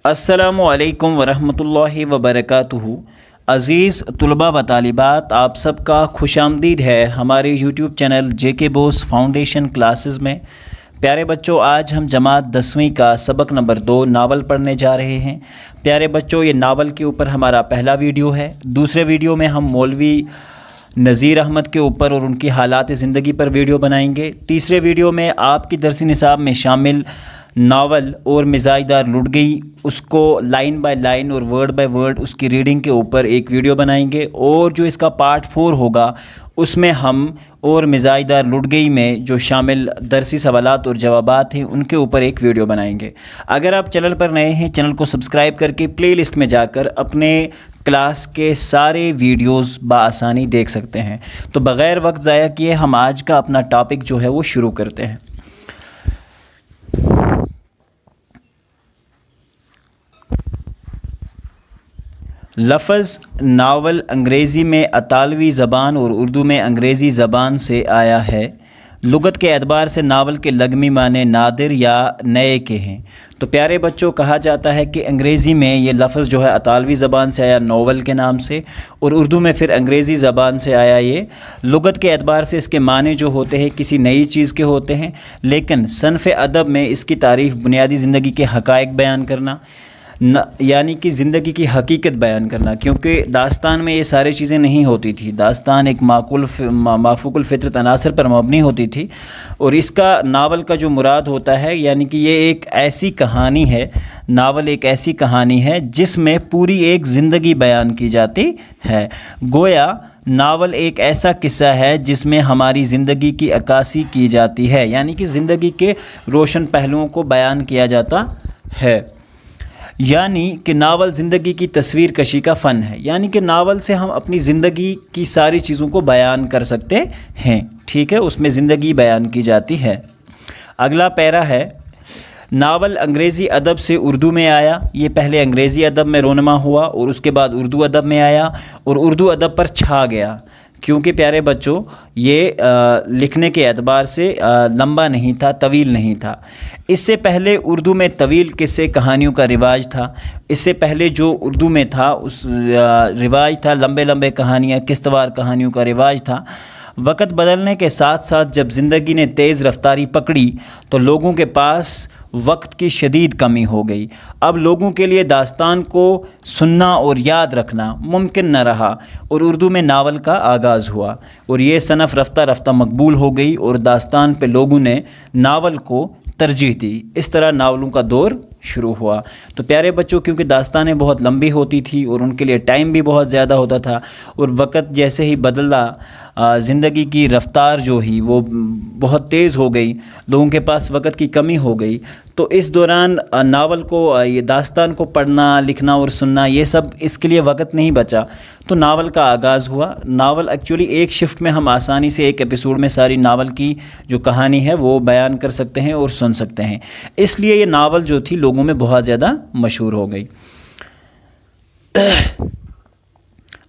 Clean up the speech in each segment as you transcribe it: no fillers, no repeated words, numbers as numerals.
السلام علیکم ورحمۃ اللہ وبرکاتہ۔ عزیز طلباء و طالبات، آپ سب کا خوش آمدید ہے ہمارے یوٹیوب چینل جے کے بوس فاؤنڈیشن کلاسز میں۔ پیارے بچوں، آج ہم جماعت 10ویں کا سبق نمبر 2 ناول پڑھنے جا رہے ہیں۔ پیارے بچوں، یہ ناول کے اوپر ہمارا پہلا ویڈیو ہے۔ دوسرے ویڈیو میں ہم مولوی نذیر احمد کے اوپر اور ان کی حالات زندگی پر ویڈیو بنائیں گے۔ تیسرے ویڈیو میں آپ کی درسی نصاب میں شامل ناول اور مزاج دار لٹ گئی، اس کو لائن بائی لائن اور ورڈ بائی ورڈ اس کی ریڈنگ کے اوپر ایک ویڈیو بنائیں گے، اور جو اس کا پارٹ 4 ہوگا اس میں ہم اور مزاج دار لٹ گئی میں جو شامل درسی سوالات اور جوابات ہیں ان کے اوپر ایک ویڈیو بنائیں گے۔ اگر آپ چینل پر نئے ہیں، چینل کو سبسکرائب کر کے پلے لسٹ میں جا کر اپنے کلاس کے سارے ویڈیوز بآسانی دیکھ سکتے ہیں۔ تو بغیر وقت ضائع کیے ہم آج کا اپنا ٹاپک جو ہے وہ شروع کرتے ہیں۔ لفظ ناول انگریزی میں اطالوی زبان اور اردو میں انگریزی زبان سے آیا ہے۔ لغت کے اعتبار سے ناول کے لغوی معنی نادر یا نئے کے ہیں۔ تو پیارے بچوں، کہا جاتا ہے کہ انگریزی میں یہ لفظ جو ہے اطالوی زبان سے آیا ناول کے نام سے، اور اردو میں پھر انگریزی زبان سے آیا یہ۔ لغت کے اعتبار سے اس کے معنی جو ہوتے ہیں کسی نئی چیز کے ہوتے ہیں، لیکن صنف ادب میں اس کی تعریف بنیادی زندگی کے حقائق بیان کرنا، یعنی کہ زندگی کی حقیقت بیان کرنا، کیونکہ داستان میں یہ ساری چیزیں نہیں ہوتی تھی۔ داستان ایک مافوق الفطرت عناصر پر مبنی ہوتی تھی، اور اس کا ناول کا جو مراد ہوتا ہے، یعنی کہ یہ ایک ایسی کہانی ہے، ناول ایک ایسی کہانی ہے جس میں پوری ایک زندگی بیان کی جاتی ہے۔ گویا ناول ایک ایسا قصہ ہے جس میں ہماری زندگی کی عکاسی کی جاتی ہے، یعنی کہ زندگی کے روشن پہلوؤں کو بیان کیا جاتا ہے۔ یعنی کہ ناول زندگی کی تصویر کشی کا فن ہے، یعنی کہ ناول سے ہم اپنی زندگی کی ساری چیزوں کو بیان کر سکتے ہیں، ٹھیک ہے، اس میں زندگی بیان کی جاتی ہے۔ اگلا پیرا ہے، ناول انگریزی ادب سے اردو میں آیا۔ یہ پہلے انگریزی ادب میں رونما ہوا اور اس کے بعد اردو ادب میں آیا اور اردو ادب پر چھا گیا، کیونکہ پیارے بچوں یہ لکھنے کے اعتبار سے لمبا نہیں تھا، طویل نہیں تھا۔ اس سے پہلے اردو میں طویل قصے کہانیوں کا رواج تھا۔ اس سے پہلے جو اردو میں تھا اس رواج تھا لمبے لمبے کہانیاں، قسط وار کہانیوں کا رواج تھا۔ وقت بدلنے کے ساتھ ساتھ جب زندگی نے تیز رفتاری پکڑی تو لوگوں کے پاس وقت کی شدید کمی ہو گئی۔ اب لوگوں کے لیے داستان کو سننا اور یاد رکھنا ممکن نہ رہا، اور اردو میں ناول کا آغاز ہوا، اور یہ صنف رفتہ رفتہ مقبول ہو گئی اور داستان پہ لوگوں نے ناول کو ترجیح دی۔ اس طرح ناولوں کا دور شروع ہوا۔ تو پیارے بچوں، کیونکہ داستانیں بہت لمبی ہوتی تھی اور ان کے لیے ٹائم بھی بہت زیادہ ہوتا تھا، اور وقت جیسے ہی بدلا، زندگی کی رفتار جو ہی وہ بہت تیز ہو گئی، لوگوں کے پاس وقت کی کمی ہو گئی، تو اس دوران ناول کو، یہ داستان کو پڑھنا، لکھنا اور سننا، یہ سب اس کے لیے وقت نہیں بچا، تو ناول کا آغاز ہوا۔ ناول ایکچولی ایک شفٹ میں ہم آسانی سے ایک ایپیسوڈ میں ساری ناول کی جو کہانی ہے وہ بیان کر سکتے ہیں اور سن سکتے ہیں، اس لیے یہ ناول جو تھی لوگوں میں بہت زیادہ مشہور ہو گئی۔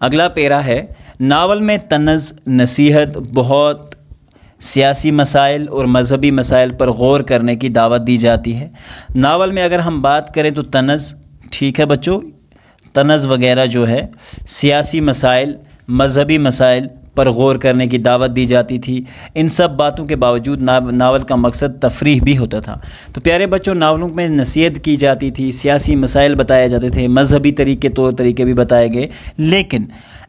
اگلا پیرا ہے، ناول میں طنز، نصیحت، بہت سیاسی مسائل اور مذہبی مسائل پر غور کرنے کی دعوت دی جاتی ہے۔ ناول میں اگر ہم بات کریں تو طنز، ٹھیک ہے بچوں، طنز وغیرہ جو ہے، سیاسی مسائل، مذہبی مسائل پر غور کرنے کی دعوت دی جاتی تھی۔ ان سب باتوں کے باوجود ناول کا مقصد تفریح بھی ہوتا تھا۔ تو پیارے بچوں، ناولوں میں نصیحت کی جاتی تھی، سیاسی مسائل بتائے جاتے تھے، مذہبی طور طریقے بھی بتائے گئے، لیکن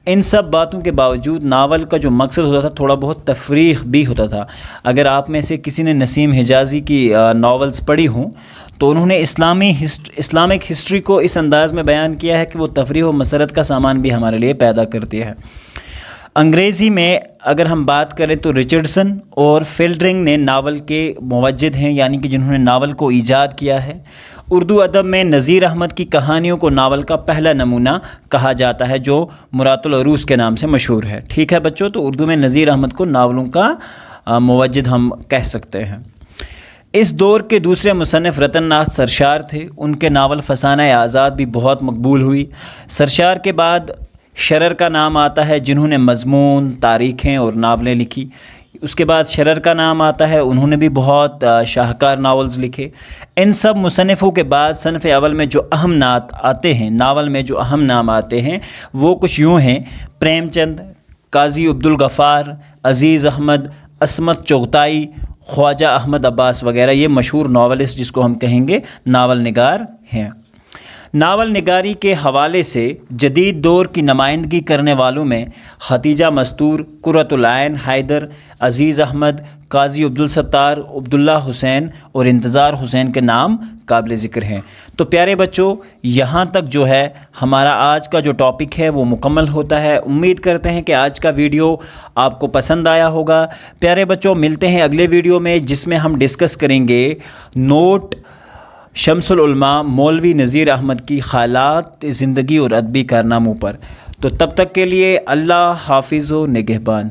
ان سب باتوں کے باوجود ناول کا جو مقصد ہوتا تھا تھوڑا بہت تفریح بھی ہوتا تھا۔ اگر آپ میں سے کسی نے نسیم حجازی کی ناولز پڑھی ہوں تو انہوں نے اسلامک ہسٹری کو اس انداز میں بیان کیا ہے کہ وہ تفریح و مسرت کا سامان بھی ہمارے لیے پیدا کرتی ہے۔ انگریزی میں اگر ہم بات کریں تو رچرڈسن اور فیلڈرنگ نے ناول کے موجد ہیں، یعنی کہ جنہوں نے ناول کو ایجاد کیا ہے۔ اردو ادب میں نذیر احمد کی کہانیوں کو ناول کا پہلا نمونہ کہا جاتا ہے، جو مرات العروس کے نام سے مشہور ہے، ٹھیک ہے بچوں۔ تو اردو میں نذیر احمد کو ناولوں کا موجد ہم کہہ سکتے ہیں۔ اس دور کے دوسرے مصنف رتن ناتھ سرشار تھے۔ ان کے ناول فسانہ آزاد بھی بہت مقبول ہوئی۔ سرشار کے بعد شرر کا نام آتا ہے، جنہوں نے مضمون، تاریخیں اور ناولیں لکھی۔ اس کے بعد شرر کا نام آتا ہے، انہوں نے بھی بہت شاہکار ناولز لکھے۔ ان سب مصنفوں کے بعد صنف اول میں جو اہم نعت آتے ہیں، ناول میں جو اہم نام آتے ہیں وہ کچھ یوں ہیں: پریم چند، قاضی عبدالغفار، عزیز احمد، عصمت چغتائی، خواجہ احمد عباس وغیرہ، یہ مشہور ناولسٹ جس کو ہم کہیں گے ناول نگار ہیں۔ ناول نگاری کے حوالے سے جدید دور کی نمائندگی کرنے والوں میں ختیجہ مستور، قرۃ العین حیدر، عزیز احمد، قاضی عبدالستار، عبداللہ حسین اور انتظار حسین کے نام قابل ذکر ہیں۔ تو پیارے بچوں، یہاں تک جو ہے ہمارا آج کا جو ٹاپک ہے وہ مکمل ہوتا ہے۔ امید کرتے ہیں کہ آج کا ویڈیو آپ کو پسند آیا ہوگا۔ پیارے بچوں، ملتے ہیں اگلے ویڈیو میں جس میں ہم ڈسکس کریں گے نوٹ شمس العلماء مولوی نذیر احمد کی خیالات زندگی اور ادبی کارناموں پر۔ تو تب تک کے لیے اللہ حافظ و نگہبان۔